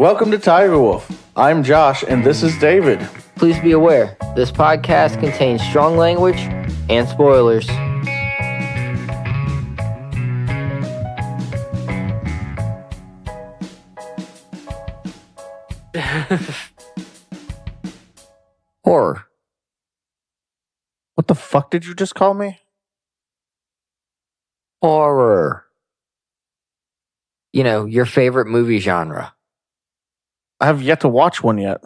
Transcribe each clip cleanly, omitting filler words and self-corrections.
Welcome to Tiger Wolf. I'm Josh, and this is David. Please be aware, this podcast contains strong language and spoilers. Horror. What the fuck did you just call me? Horror. You know, your favorite movie genre. I have yet to watch one yet.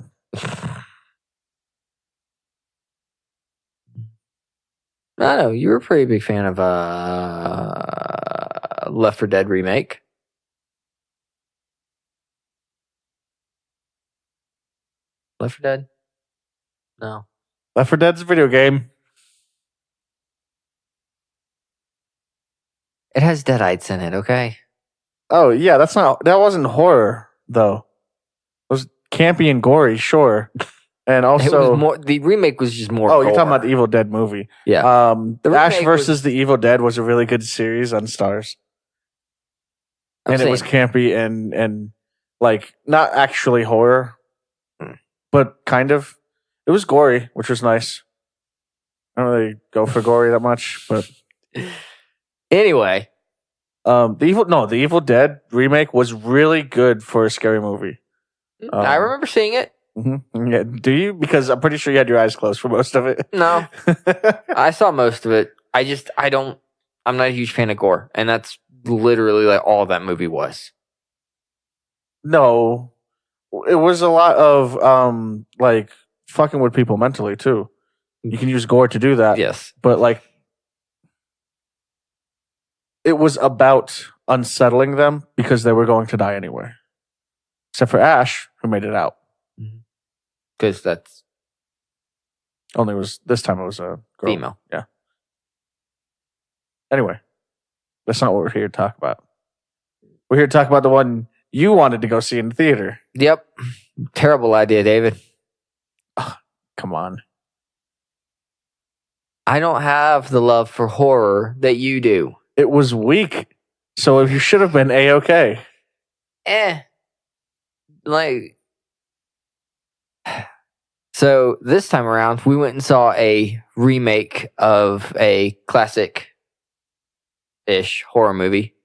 I know, you were a pretty big fan of Left 4 Dead remake. Left 4 Dead? No. Left 4 Dead's a video game. It has deadites in it, okay? Oh, yeah, that wasn't horror, though. It was campy and gory, sure. And also... the remake was just more Oh, you're gore. talking about the Evil Dead movie. Yeah. Ash versus the Evil Dead was a really good series on Starz. And it was campy and like, not actually horror, but kind of. It was gory, which was nice. I don't really go for gory that much, but... Anyway. The Evil Dead remake was really good for a scary movie. I remember seeing it. Mm-hmm. Yeah, do you? Because I'm pretty sure you had your eyes closed for most of it. No. I saw most of it. I'm not a huge fan of gore. And that's literally like all that movie was. No. It was a lot of like fucking with people mentally too. You can use gore to do that. Yes. But like it was about unsettling them because they were going to die anyway. Except for Ash, who made it out. Because that's... This time it was a girl. Female. Yeah. Anyway, that's not what we're here to talk about. We're here to talk about the one you wanted to go see in the theater. Yep. Terrible idea, David. Oh, come on. I don't have the love for horror that you do. It was weak, so you should have been A-okay. So this time around, we went and saw a remake of a classic-ish horror movie.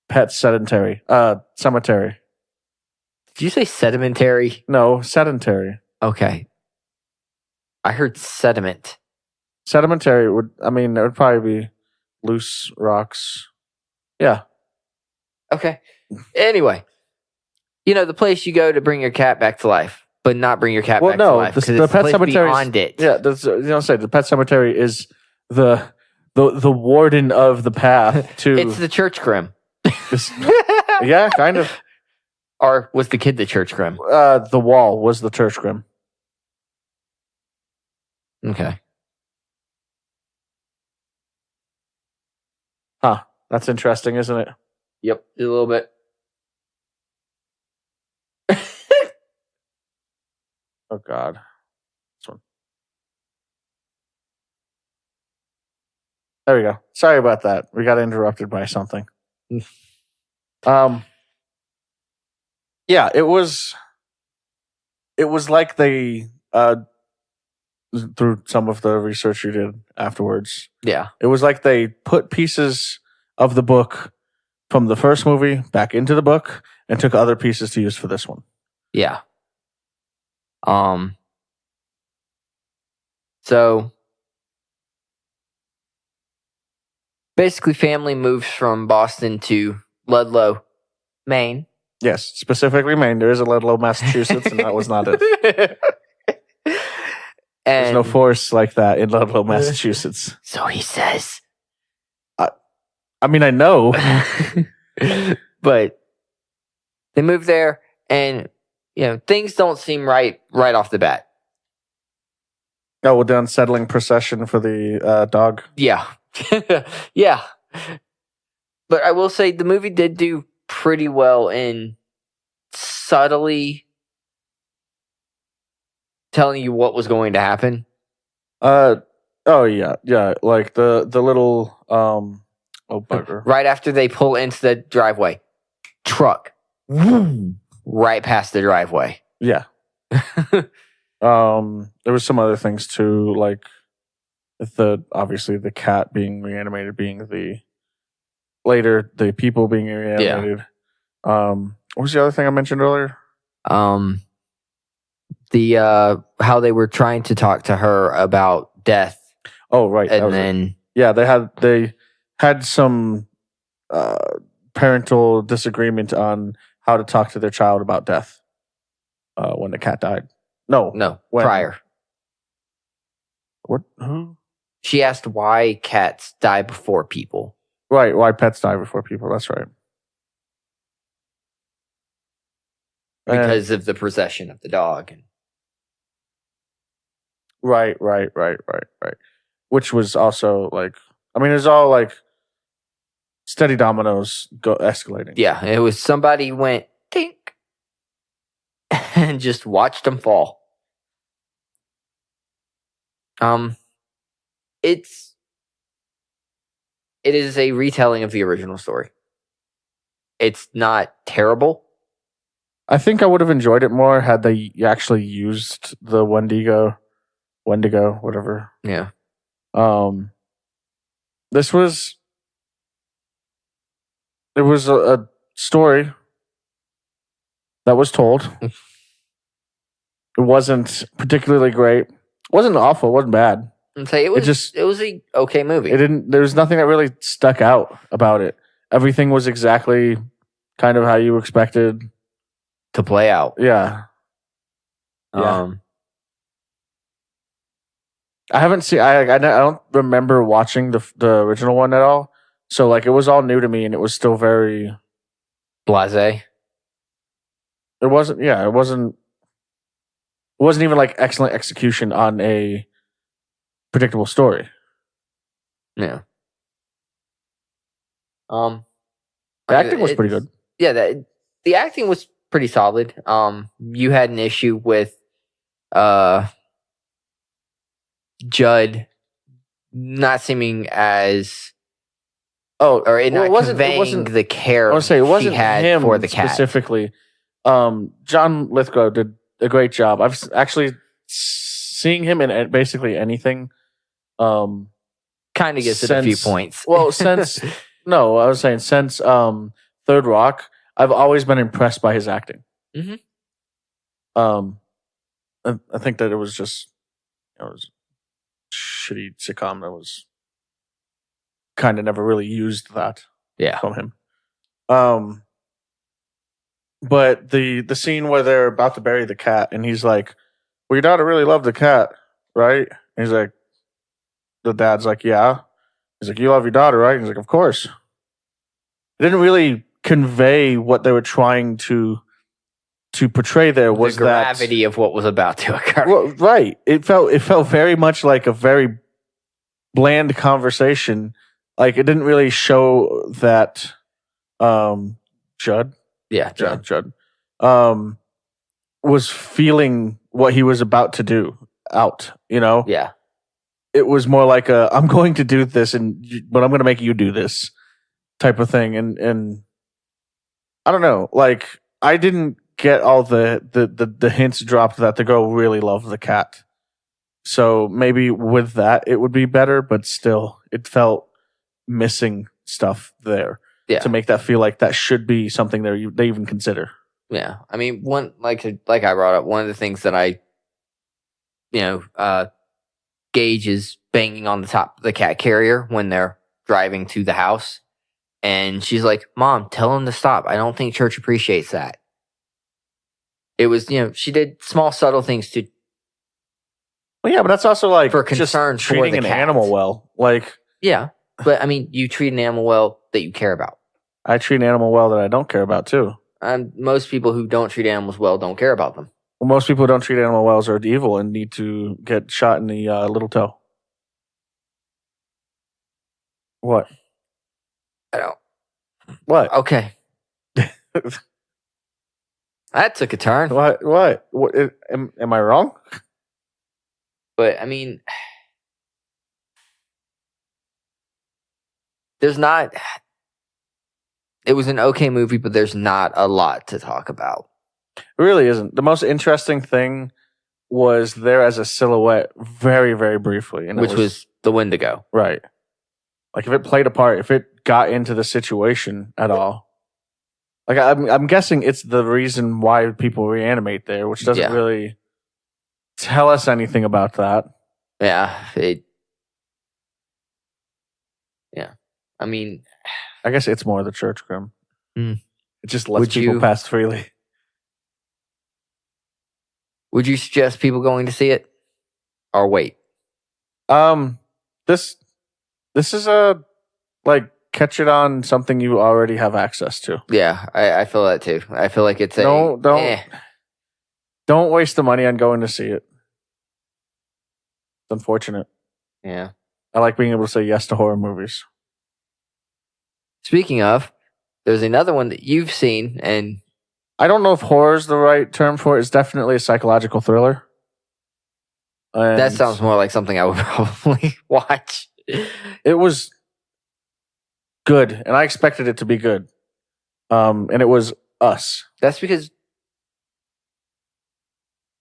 Pet Sedentary. Cemetery. Did you say sedimentary? No, sedentary. Okay. I heard sediment. Sedimentary it would probably be loose rocks. Yeah. Okay. Anyway, you know, the place you go to bring your cat back to life, but not bring your cat back to life. The Pet Cemetery beyond it. Yeah, the Pet Cemetery is the warden of the path to... It's the church grim. Yeah, kind of. Or was the kid the church grim? The wall was the church grim. Okay. Huh. That's interesting, isn't it? Yep, a little bit. Oh, God. This one. There we go. Sorry about that. We got interrupted by something. Yeah, it was like they, through some of the research you did afterwards. Yeah. It was like they put pieces of the book from the first movie back into the book and took other pieces to use for this one. Yeah. So basically family moves from Boston to Ludlow, Maine. Yes, specifically Maine. There is a Ludlow, Massachusetts, and that was not it. There's no force like that in Ludlow, Massachusetts. So he says. I mean, I know. But they move there and, you know, things don't seem right off the bat. Oh, with the unsettling procession for the dog. Yeah. Yeah. But I will say the movie did do pretty well in subtly telling you what was going to happen. Oh yeah. Like the little oh bugger. Right after they pull into the driveway, truck. right past the driveway. Yeah. There was some other things too, like obviously the cat being reanimated, being the people being reanimated. What was the other thing I mentioned earlier? The how they were trying to talk to her about death. Oh, right. And then they had some parental disagreement on how to talk to their child about death when the cat died. No, prior. What? Who? She asked why cats die before people. Right, why pets die before people. That's right. Because of the possession of the dog. Right. Which was also like, I mean, it's all like steady dominoes escalating. Yeah, it was somebody went tink and just watched them fall. It is a retelling of the original story. It's not terrible. I think I would have enjoyed it more had they actually used the Wendigo, whatever. Yeah. It was a story that was told. It wasn't particularly great. It wasn't awful. It wasn't bad. It was a okay movie. There was nothing that really stuck out about it. Everything was exactly kind of how you expected to play out. Yeah. I haven't seen. I don't remember watching the original one at all. So like it was all new to me, and it was still very blasé. It wasn't. Yeah, it wasn't. It wasn't even like excellent execution on a predictable story. Yeah. The acting was pretty good. Yeah, the acting was pretty solid. You had an issue with Judd not seeming as not conveying the care I would say it wasn't she had him for the cat specifically. John Lithgow did a great job. I've actually seeing him in basically anything. Kind of gets it a few points. Well, since Third Rock, I've always been impressed by his acting. Mm-hmm. I think that it was just a shitty sitcom that was kind of never really used that. Yeah. From him. But the scene where they're about to bury the cat, and he's like, "Well, your daughter really loved the cat, right?" And he's like, the dad's like, "Yeah." He's like, "You love your daughter, right?" And he's like, "Of course." It didn't really convey what they were trying to portray. There was the gravity of what was about to occur. Well, right. It felt very much like a very bland conversation. Like it didn't really show that Judd. Yeah, Judd. Was feeling what he was about to do out, you know? Yeah. It was more like I'm going to do this but I'm going to make you do this type of thing. And I don't know, like I didn't get all the hints dropped that the girl really loved the cat. So maybe with that it would be better, but still it felt missing stuff there. Yeah. To make that feel like that should be something they even consider. Yeah. I mean, like I brought up, one of the things that I Gage is banging on the top of the cat carrier when they're driving to the house. And she's like, "Mom, tell him to stop. I don't think church appreciates that." It was, she did small, subtle things to. Well, yeah, but that's also like for concern just treating for the an cat. Animal well. Like, yeah, but I mean, you treat an animal well that you care about. I treat an animal well that I don't care about too. Most people who don't treat animals well don't care about them. Well, most people who don't treat animal wells are evil and need to get shot in the little toe. What? I don't. What? Okay. That took a turn. What? Am I wrong? But I mean, there's not. It was an okay movie, but there's not a lot to talk about. It really isn't. The most interesting thing was there as a silhouette very, very briefly. And which was the Wendigo. Right. Like if it played a part, if it got into the situation at all. Like I'm guessing it's the reason why people reanimate there, which doesn't really tell us anything about that. Yeah. Yeah. I mean, I guess it's more the church grim. Mm. It just lets people pass freely. Would you suggest people going to see it, or wait? This is a catch it on something you already have access to. Yeah, I feel that too. I feel like it's don't waste the money on going to see it. It's unfortunate. Yeah, I like being able to say yes to horror movies. Speaking of, there's another one that you've seen, and I don't know if horror is the right term for it. It's definitely a psychological thriller. And that sounds more like something I would probably watch. It was good, and I expected it to be good. And it was Us. That's because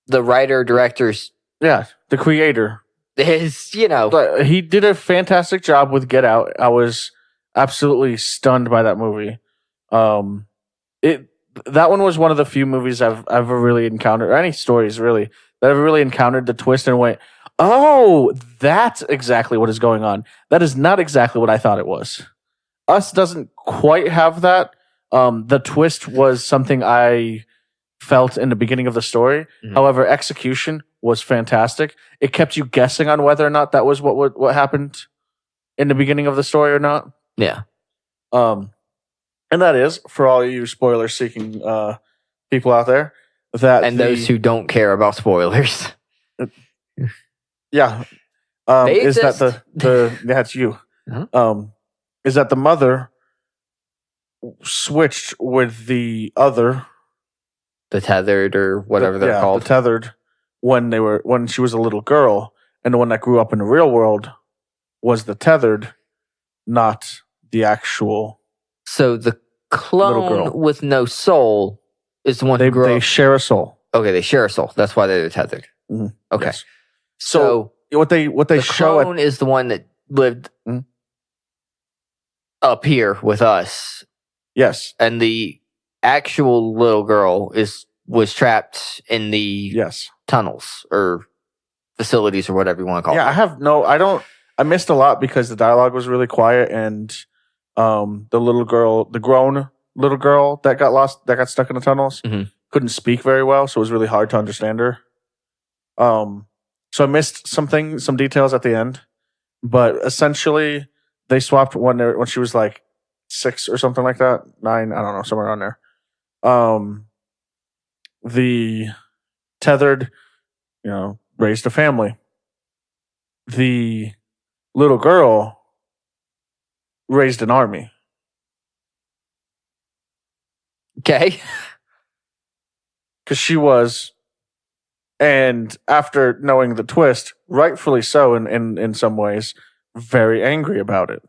the writer, directors, the creator is, he did a fantastic job with Get Out. I was absolutely stunned by that movie. That one was one of the few movies I've ever really encountered, or any stories really, that ever really encountered the twist and went, oh, that's exactly what is going on. That is not exactly what I thought it was. Us doesn't quite have that. The twist was something I felt in the beginning of the story. Mm-hmm. However, execution was fantastic. It kept you guessing on whether or not that was what happened in the beginning of the story or not. Yeah. And that is, for all you spoiler-seeking people out there, those who don't care about spoilers. Yeah. Is that that's you. Uh-huh. Is that the mother switched with the other, the tethered or whatever they're called. The tethered when she was a little girl, and the one that grew up in the real world was the tethered, not the actual. So the clone with no soul is the one who grew up. They share a soul. Okay, they share a soul. That's why they're tethered. Mm-hmm. Okay. Yes. So what they the show clone is the one that lived up here with us. Yes. And the actual little girl was trapped in the tunnels or facilities or whatever you want to call it. I missed a lot because the dialogue was really quiet, and the grown little girl that got stuck in the tunnels, couldn't speak very well, so it was really hard to understand her. So I missed some details at the end, but essentially they swapped when she was like 6 or something like that, 9, I don't know, somewhere around there. The tethered, raised a family. The little girl raised an army. Okay. Because she was, and after knowing the twist, rightfully so in some ways, very angry about it.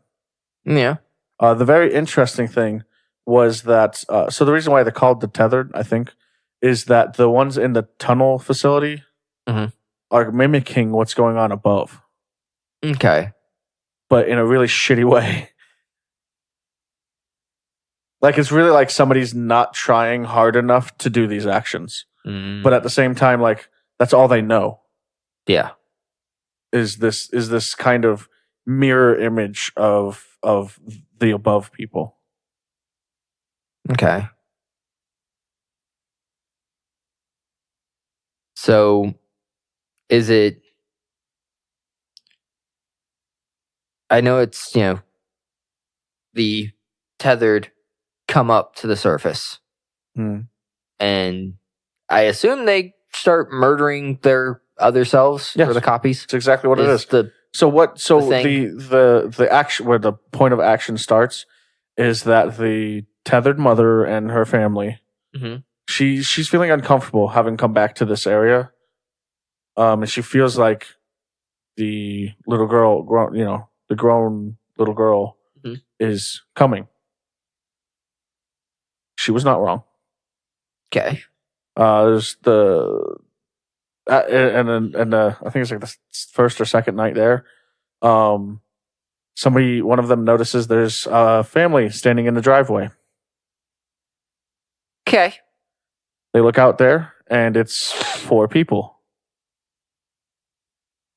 Yeah. The very interesting thing was that, so the reason why they're called the tethered, I think, is that the ones in the tunnel facility are mimicking what's going on above. Okay. But in a really shitty way. Like, it's really like somebody's not trying hard enough to do these actions. But at the same time, like, that's all they know. Yeah. Is this kind of mirror image of the above people. Okay. So, is it... I know it's, the tethered come up to the surface. And I assume they start murdering their other selves or the copies. That's exactly what it is. The action, where the point of action starts, is that the tethered mother and her family, she's feeling uncomfortable having come back to this area, and she feels like the little girl, the grown little girl, is coming. She was not wrong. Okay. There's the and I think it's like the first or second night there. One of them notices there's a family standing in the driveway. Okay. They look out there, and it's 4 people.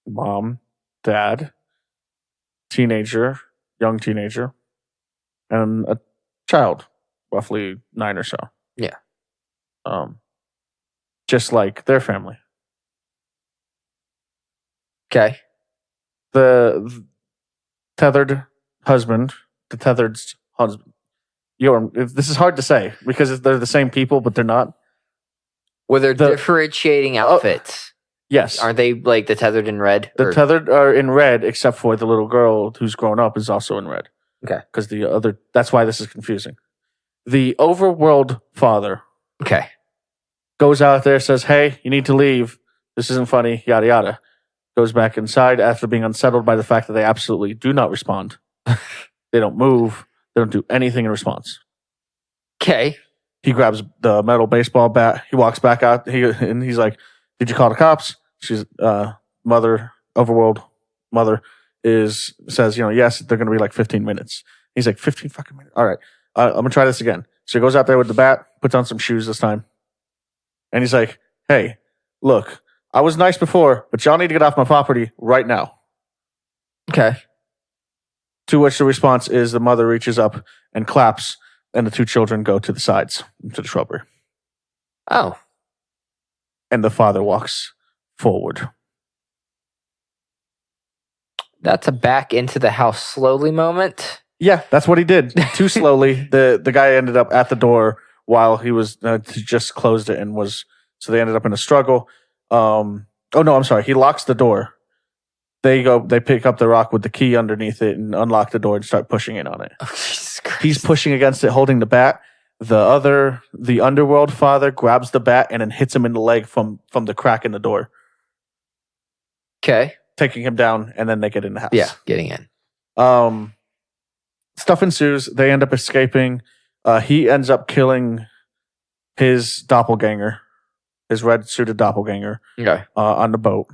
Mom, dad, young teenager, and a child, roughly 9 or so. Yeah. Just like their family. Okay. The tethered husband. This is hard to say because they're the same people, but they're not. Well, they're differentiating outfits. Yes. Aren't they like the tethered in red? The tethered are in red, except for the little girl who's grown up is also in red. Okay. Because that's why this is confusing. The overworld father. Okay. Goes out there, says, hey, you need to leave. This isn't funny, yada, yada. Goes back inside after being unsettled by the fact that they absolutely do not respond. They don't move. They don't do anything in response. Okay. He grabs the metal baseball bat. He walks back out. And he's like, did you call the cops? She's overworld mother says, yes, they're going to be like 15 minutes. He's like, 15 fucking minutes. All right. I'm going to try this again. So he goes out there with the bat, puts on some shoes this time. And he's like, hey, look, I was nice before, but y'all need to get off my property right now. Okay. To which the response is the mother reaches up and claps, and the 2 children go to the sides, into the shrubbery. Oh. And the father walks forward. That's a back into the house slowly moment. Yeah, that's what he did. Too slowly. The guy ended up at the door while he was just closed it and was. So they ended up in a struggle. I'm sorry. He locks the door. They pick up the rock with the key underneath it and unlock the door and start pushing in on it. Oh, Jesus Christ. He's pushing against it, holding the bat. The underworld father grabs the bat and then hits him in the leg from the crack in the door. Okay. Taking him down, and then they get in the house. Yeah, getting in. Stuff ensues. They end up escaping. He ends up killing his doppelganger, his red-suited doppelganger, on the boat.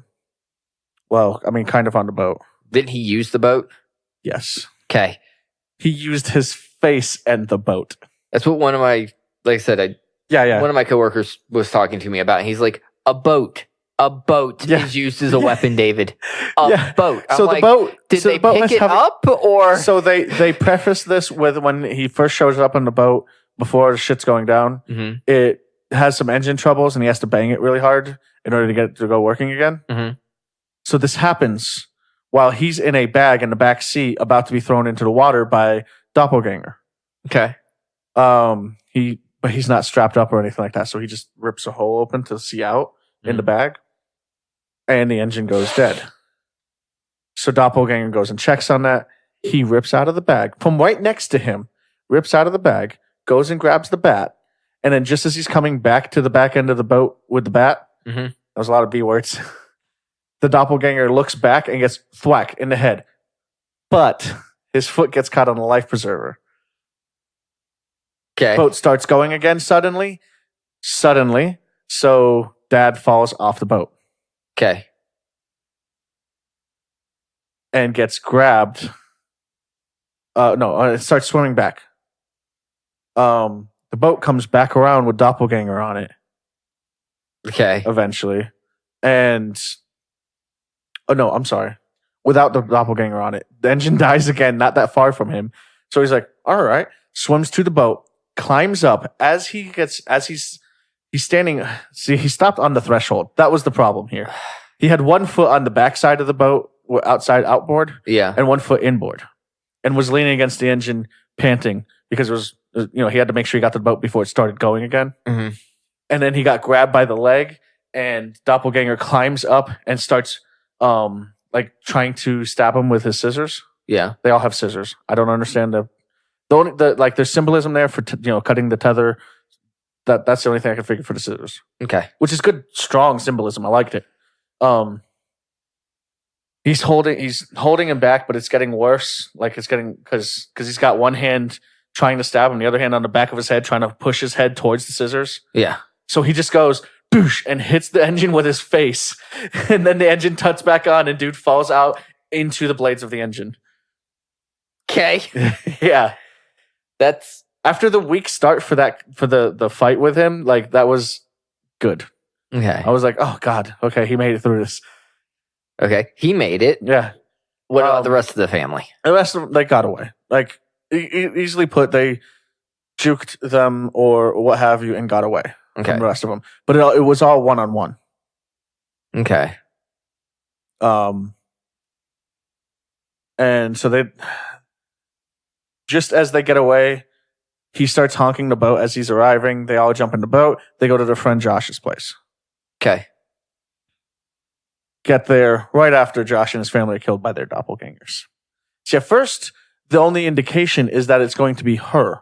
Well, I mean, kind of on the boat. Didn't he use the boat? Yes. Okay. He used his face and the boat. That's what one of my, like I said, one of my coworkers was talking to me about. He's like, a boat is used as a weapon, David. A boat. I'm so like, the boat. Did they pick it up or? So they preface this with when he first shows up on the boat before the shit's going down. Mm-hmm. It has some engine troubles and he has to bang it really hard in order to get it to go working again. Mm-hmm. So this happens while he's in a bag in the back seat about to be thrown into the water by doppelganger. Okay. But he's not strapped up or anything like that. So he just rips a hole open to see out in the bag. And the engine goes dead. So doppelganger goes and checks on that. He rips out of the bag from right next to him, rips out of the bag, goes and grabs the bat. And then just as he's coming back to the back end of the boat with the bat, that was a lot of B words. The doppelganger looks back and gets thwacked in the head. But his foot gets caught on a life preserver. Okay. Boat starts going again suddenly. So dad falls off the boat. Okay. And gets grabbed. It starts swimming back. The boat comes back around with doppelganger on it. Okay. Eventually. And I'm sorry. Without the doppelganger on it. The engine dies again, not that far from him. So he's like, all right. Swims to the boat, climbs up. As he's standing. See, he stopped on the threshold. That was the problem here. He had one foot on the backside of the boat, outside outboard. Yeah. And one foot inboard. And was leaning against the engine, panting because it was, he had to make sure he got to the boat before it started going again. Mm-hmm. And then he got grabbed by the leg, and doppelganger climbs up and starts trying to stab him with his scissors. Yeah. They all have scissors. I don't understand there's symbolism there for cutting the tether. That's the only thing I can figure for the scissors. Okay. Which is good, strong symbolism. I liked it. He's holding him back, but it's getting worse. Like it's getting because he's got one hand trying to stab him, the other hand on the back of his head trying to push his head towards the scissors. Yeah. So he just goes boosh and hits the engine with his face, and then the engine tuts back on, and dude falls out into the blades of the engine. Okay. Yeah. That's after the weak start for the fight with him, like that was good. okay. I was like, oh God, okay, he made it through this. Okay. He made it. Yeah. What about the rest of the family? The rest of them, they got away. Like easily put, they juked them or what have you and got away from the rest of them. But it was all one-on-one. Okay. And so they, just as they get away, he starts honking the boat as he's arriving. They all jump in the boat. They go to their friend Josh's place. Okay. Get there right after Josh and his family are killed by their doppelgangers. See, at first, the only indication is that it's going to be her.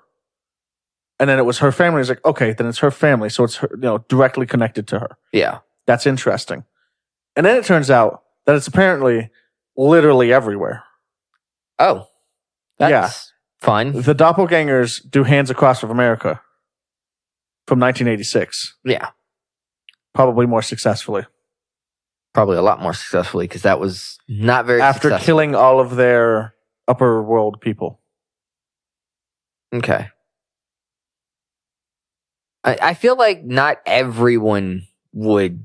And then it was her family. It's like, okay, then it's her family. So it's her, directly connected to her. Yeah. That's interesting. And then it turns out that it's apparently literally everywhere. Oh. That's fun. The doppelgangers do Hands Across of America from 1986. Yeah. Probably more successfully. Probably a lot more successfully because that was not very after successful. Killing all of their upper world people. Okay. I feel like not everyone would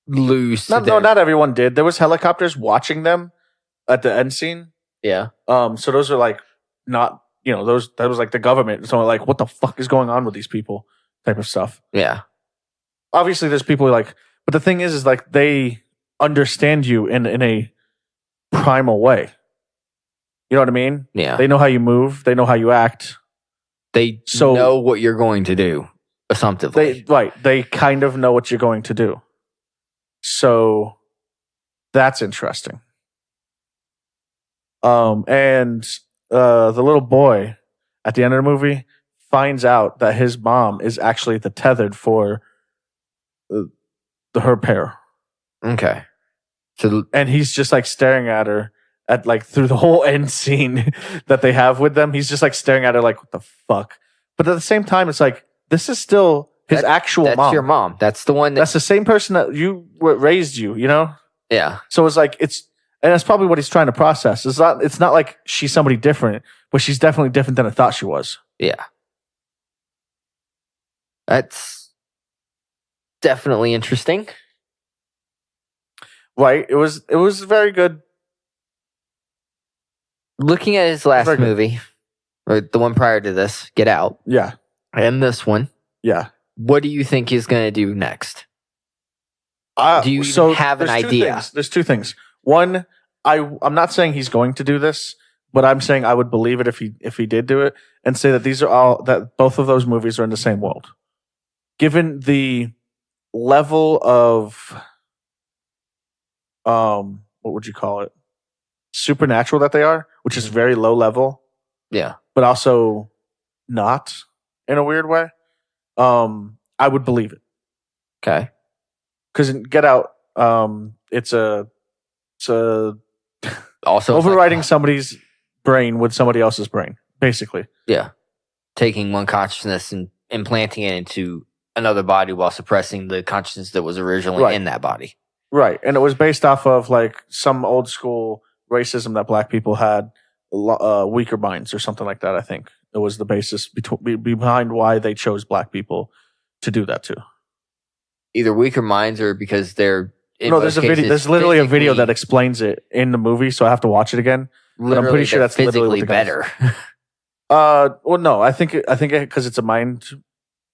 lose. No, not everyone did. There was helicopters watching them at the end scene. Yeah. So those are like not, that was like the government. So like, what the fuck is going on with these people? Type of stuff. Yeah. Obviously, there's people like, but the thing is like they understand you in a primal way. You know what I mean? Yeah. They know how you move. They know how you act. They know what you're going to do assumptively. They kind of know what you're going to do. So that's interesting. And the little boy at the end of the movie finds out that his mom is actually the tethered for her pair. Okay. And he's just like staring at her at like through the whole end scene that they have with them. He's just like staring at her like, what the fuck? But at the same time, it's like, this is still his actual mom. That's your mom. That's the one. That's the same person that raised you, Yeah. So it's like, and that's probably what he's trying to process. It's not like she's somebody different, but she's definitely different than I thought she was. Yeah. That's definitely interesting. Right. It was very good. Looking at his last movie, or the one prior to this, Get Out. Yeah. And this one. Yeah. What do you think he's going to do next? Do you have an idea? There's two things. One, I'm not saying he's going to do this, but I'm saying I would believe it if he did do it, and say that that both of those movies are in the same world. Given the level of what would you call it? Supernatural that they are, which is very low level. Yeah. But also not in a weird way. I would believe it. Okay. Because in Get Out, it's a also overriding somebody's brain with somebody else's brain, basically. Yeah. Taking one consciousness and implanting it into another body while suppressing the consciousness that was originally in that body. Right. And it was based off of like some old school racism that black people had, weaker minds or something like that, I think. It was the basis behind why they chose black people to do that too. Either weaker minds or because they're... No, there's a video. There's literally a video that explains it in the movie, so I have to watch it again. But I'm pretty sure that's physically better. Well, no, I think because it's a mind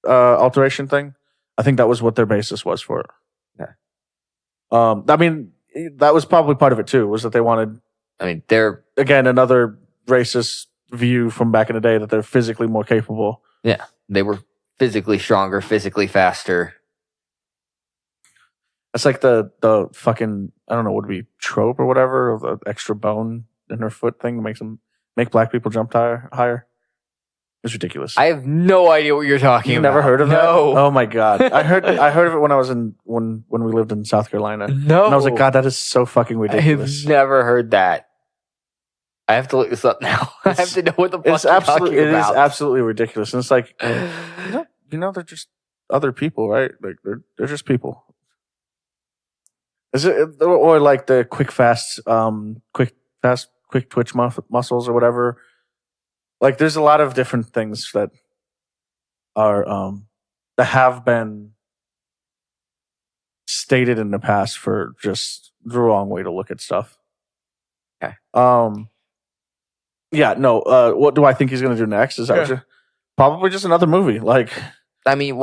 alteration thing. I think that was what their basis was for it. Yeah. I mean, that was probably part of it too. Was that they wanted? I mean, they're again another racist view from back in the day that they're physically more capable. Yeah, they were physically stronger, physically faster. It's like the fucking, I don't know, would it be trope or whatever, of the extra bone in her foot thing that make black people jump higher. It's ridiculous. I have no idea what you're talking about. You've never heard of that? No. Oh my God. I heard of it when I was when we lived in South Carolina. No. And I was like, God, that is so fucking ridiculous. I have never heard that. I have to look this up now. I have to know what the fuck you're talking about. It is absolutely ridiculous. And it's like, they're just other people, right? Like they're just people. Is it or like the quick twitch muscles or whatever? Like there's a lot of different things that are that have been stated in the past for just the wrong way to look at stuff. Okay. Yeah, no. What do I think he's going to do next? Is that what probably just another movie? Like, I mean,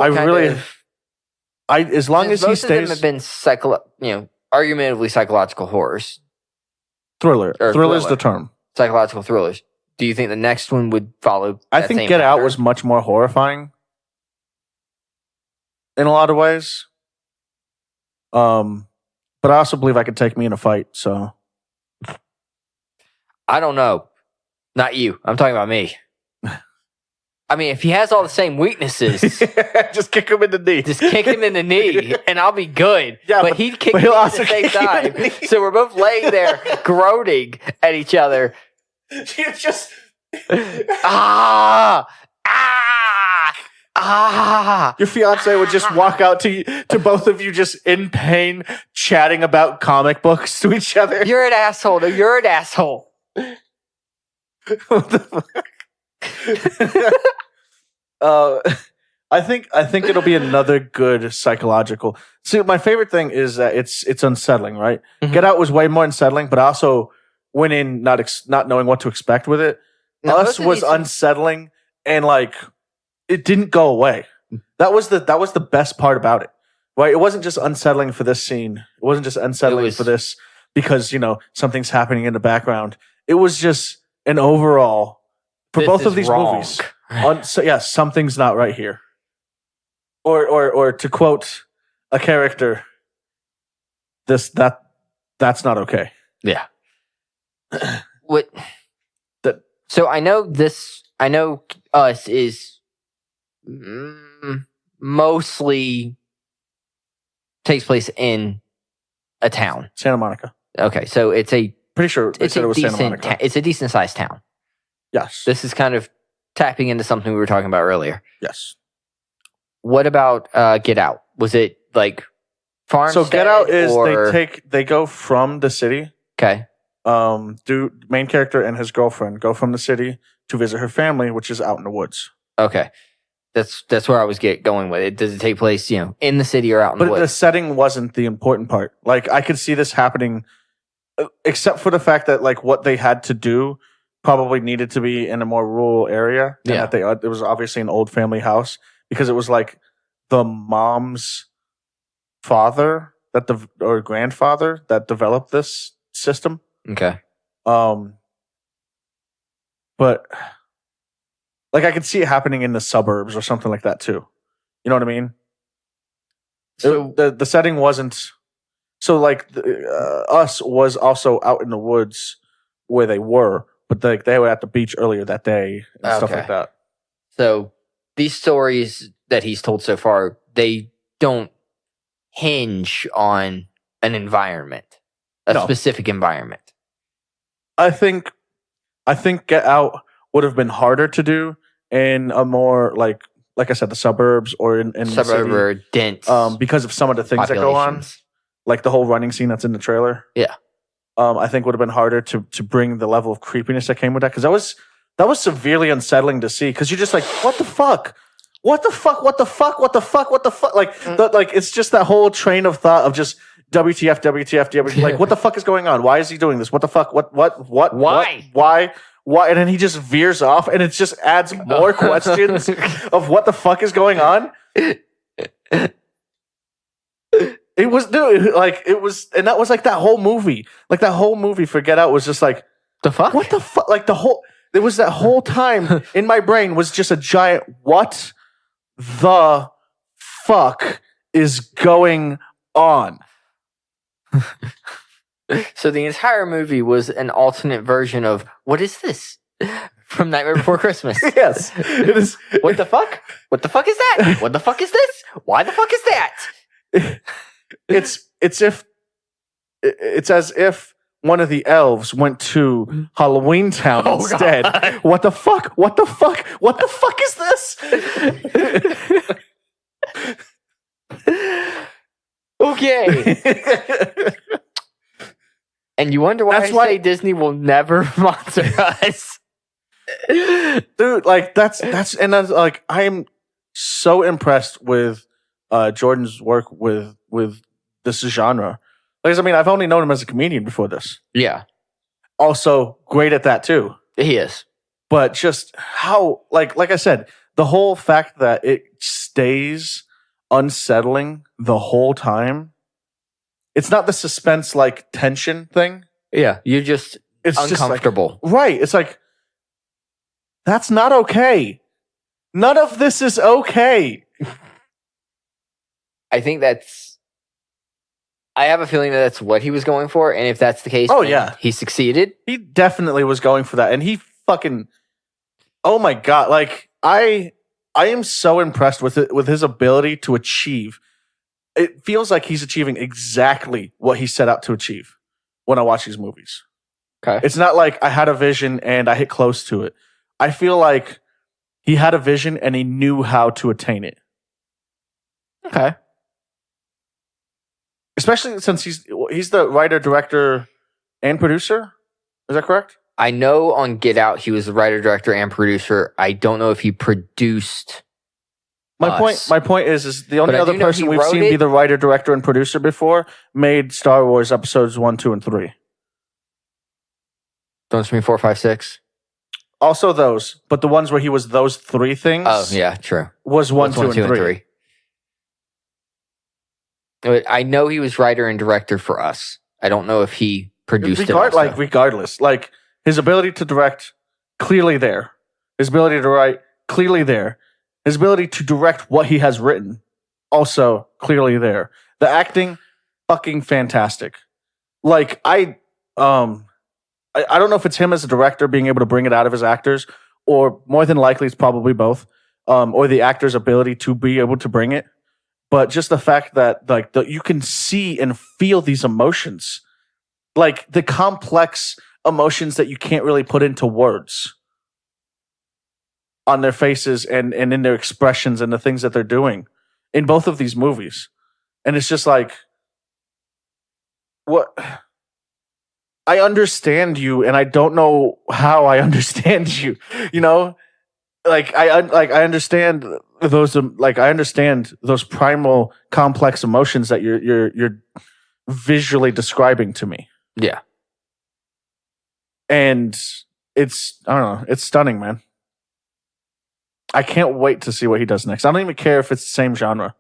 as long as he stays, most of them have been argumentatively psychological horrors. Thriller is the term. Psychological thrillers. Do you think the next one would follow? I think Get Out was much more horrifying in a lot of ways. But I also believe I could take me in a fight. So I don't know. Not you. I'm talking about me. I mean, if he has all the same weaknesses, just kick him in the knee. Just kick him in the knee, and I'll be good. Yeah, but he'd kick me at the same time. So we're both laying there groaning at each other. You just Your fiance would just walk out to both of you just in pain, chatting about comic books to each other. You're an asshole. No, you're an asshole. What the fuck? I think it'll be another good psychological. See, my favorite thing is that it's unsettling, right? Mm-hmm. Get Out was way more unsettling, but I also went in not knowing what to expect with it. No, Us was unsettling, and like it didn't go away. That was the best part about it, right? It wasn't just unsettling for this scene. It wasn't just unsettling for this because something's happening in the background. It was just an overall for both of these movies. Something's not right here. Or to quote a character, that's not okay. Yeah. What? So I know this. I know Us is mostly takes place in a town, Santa Monica. Okay, so it's pretty sure it was Santa Monica. It's a decent sized town. Yes. This is kind of tapping into something we were talking about earlier. Yes. What about Get Out? Was it like farmstead? So Get Out is they go from the city. Okay. Main character and his girlfriend go from the city to visit her family, which is out in the woods. Okay. That's where I was going with it. Does it take place, in the city or out in the woods? But the setting wasn't the important part. Like I could see this happening, except for the fact that like what they had to do probably needed to be in a more rural area. Yeah. And that it was obviously an old family house because it was like the mom's father or grandfather that developed this system. Okay. But like I could see it happening in the suburbs or something like that too. You know what I mean? So the setting wasn't so like Us was also out in the woods where they were, but they were at the beach earlier that day and stuff like that. So these stories that he's told so far, they don't hinge on an environment, specific environment. I think Get Out would have been harder to do in a more like I said, the suburbs or in suburb the or dense because of some of the things that go on, like the whole running scene that's in the trailer. Yeah, I think would have been harder to bring the level of creepiness that came with that because that was severely unsettling to see because you're just like, what the fuck? What the fuck? What the fuck? What the fuck? What the fuck? Like, it's just that whole train of thought of just WTF, WTF, WTF. Like, what the fuck is going on? Why is he doing this? What the fuck? What? Why? Why? And then he just veers off, and it just adds more questions of what the fuck is going on. It was, dude, like, it was, and that was like that whole movie. Like, that whole movie for Get Out was just like, the fuck? What the fuck? Like, there was that whole time in my brain was just a giant, what the fuck is going on? So the entire movie was an alternate version of what is this from Nightmare Before Christmas? Yes, it is. What the fuck? What the fuck is that? What the fuck is this? Why the fuck is that? It's as if one of the elves went to Halloween Town instead. God. What the fuck? What the fuck? What the fuck is this? Okay. And you wonder why I say Disney will never sponsor us. Dude, like that's like I am so impressed with Jordan's work with this genre. Because I mean, I've only known him as a comedian before this. Yeah. Also great at that too. He is. But just how like I said, the whole fact that it stays unsettling the whole time. It's not the suspense like tension thing. Yeah, you're just uncomfortable. Just like, right. It's like that's not okay. None of this is okay. I think I have a feeling that's what he was going for, and if that's the case, yeah, he succeeded. He definitely was going for that, and he fucking. Oh my god! Like I am so impressed with it, with his ability to achieve. It feels like he's achieving exactly what he set out to achieve when I watch these movies. Okay, it's not like I had a vision and I hit close to it. I feel like he had a vision and he knew how to attain it. Okay. Especially since he's the writer, director, and producer. Is that correct? I know on Get Out he was the writer, director, and producer. I don't know if he produced. My point is the only other person we've seen be the writer, director, and producer before made Star Wars episodes 1, 2, and 3. Don't you mean 4, 5, 6? Also those, but the ones where he was those three things. Oh yeah, true. Was 1, 2, and 3. I know he was writer and director for us. I don't know if he produced it. Regardless, like his ability to direct, clearly there. His ability to write, clearly there. His ability to direct what he has written, also clearly there. The acting, fucking fantastic. Like I don't know if it's him as a director being able to bring it out of his actors, or more than likely it's probably both, or the actor's ability to be able to bring it. But just the fact that you can see and feel these emotions, like the complex emotions that you can't really put into words on their faces and in their expressions and the things that they're doing in both of these movies. And it's just like, what? I understand you, and I don't know how I understand you. You know, I understand those. I understand those primal, complex emotions that you're visually describing to me. Yeah, and I don't know. It's stunning, man. I can't wait to see what he does next. I don't even care if it's the same genre.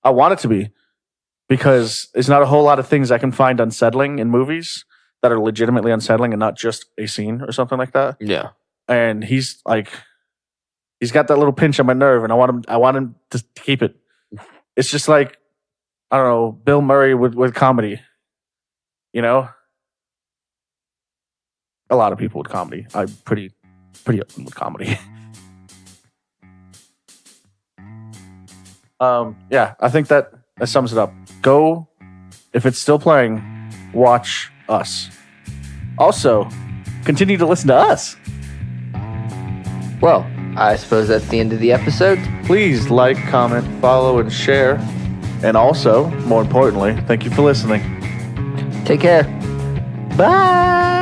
I want it to be, because there's not a whole lot of things I can find unsettling in movies that are legitimately unsettling and not just a scene or something like that. Yeah. And he's got that little pinch on my nerve, and I want him to keep it. It's just like, I don't know, Bill Murray with comedy. You know? A lot of people with comedy. I'm pretty open with comedy. Yeah, I think that sums it up. Go, if it's still playing, watch Us. Also, continue to listen to us. Well, I suppose that's the end of the episode. Please like, comment, follow, and share. And also, more importantly, thank you for listening. Take care. Bye.